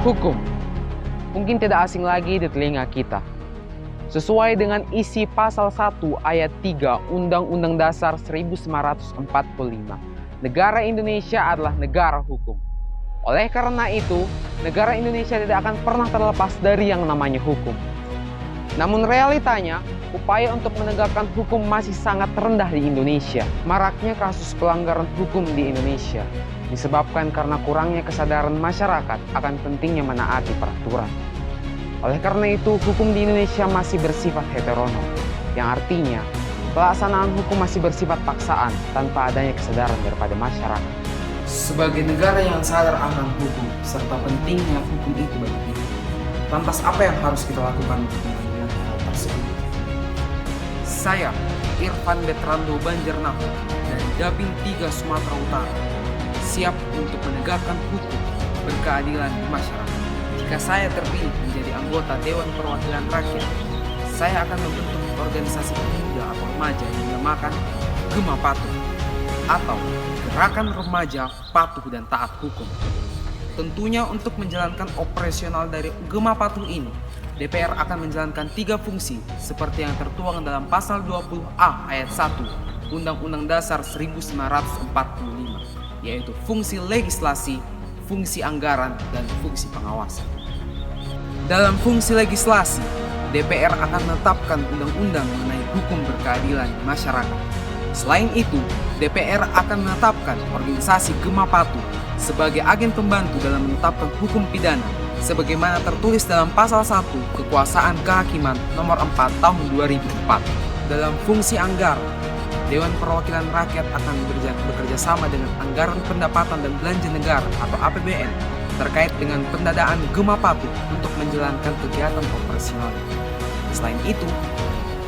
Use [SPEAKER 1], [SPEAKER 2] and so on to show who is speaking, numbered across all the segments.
[SPEAKER 1] Hukum mungkin tidak asing lagi di telinga kita. Sesuai dengan isi pasal 1 ayat 3 Undang-Undang Dasar 1945, negara Indonesia adalah negara hukum. Oleh karena itu, negara Indonesia tidak akan pernah terlepas dari yang namanya hukum. Namun realitanya, upaya untuk menegakkan hukum masih sangat rendah di Indonesia. Maraknya kasus pelanggaran hukum di Indonesia disebabkan karena kurangnya kesadaran masyarakat akan pentingnya menaati peraturan. Oleh karena itu, hukum di Indonesia masih bersifat heteronom, yang artinya pelaksanaan hukum masih bersifat paksaan tanpa adanya kesadaran daripada masyarakat.
[SPEAKER 2] Sebagai negara yang sadar akan hukum serta pentingnya hukum itu bagi kita, lantas apa yang harus kita lakukan untuk menegakkan hal tersebut? Saya, Irfan Betrando Banjarnegara dari Dabin 3 Sumatera Utara, siap untuk menegakkan hukum berkeadilan di masyarakat. Jika saya terpilih menjadi anggota Dewan Perwakilan Rakyat, saya akan membentuk organisasi pemuda atau remaja yang dinamakan Gema Patuh atau Gerakan Remaja Patuh dan Taat Hukum. Tentunya untuk menjalankan operasional dari Gema Patuh ini, DPR akan menjalankan 3 fungsi seperti yang tertuang dalam pasal 20A ayat 1 Undang-Undang Dasar 1945, yaitu fungsi legislasi, fungsi anggaran, dan fungsi pengawasan. Dalam fungsi legislasi, DPR akan menetapkan undang-undang mengenai hukum berkeadilan di masyarakat. Selain itu, DPR akan menetapkan organisasi Gema Patuh sebagai agen pembantu dalam menetapkan hukum pidana sebagaimana tertulis dalam pasal 1 Kekuasaan Kehakiman nomor 4 tahun 2004. Dalam fungsi anggaran, Dewan Perwakilan Rakyat akan bekerja sama dengan anggaran pendapatan dan belanja negara atau APBN terkait dengan pendanaan Gema Patuh untuk menjalankan kegiatan operasional. Selain itu,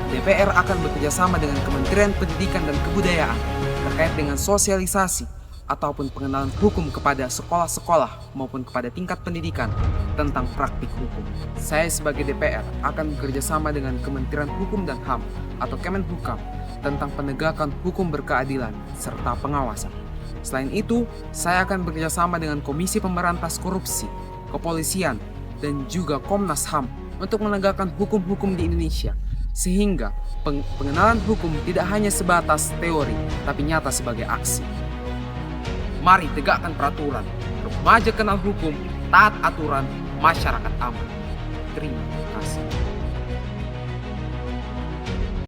[SPEAKER 2] DPR akan bekerja sama dengan Kementerian Pendidikan dan Kebudayaan terkait dengan sosialisasi ataupun pengenalan hukum kepada sekolah-sekolah maupun kepada tingkat pendidikan tentang praktik hukum. Saya sebagai DPR akan bekerja sama dengan Kementerian Hukum dan HAM atau Kemenhukam tentang penegakan hukum berkeadilan serta pengawasan. Selain itu, saya akan bekerja sama dengan Komisi Pemberantas Korupsi, Kepolisian, dan juga Komnas HAM untuk menegakkan hukum-hukum di Indonesia, sehingga pengenalan hukum tidak hanya sebatas teori, tapi nyata sebagai aksi. Mari tegakkan peraturan, remaja kenal hukum, taat aturan, masyarakat aman. Terima.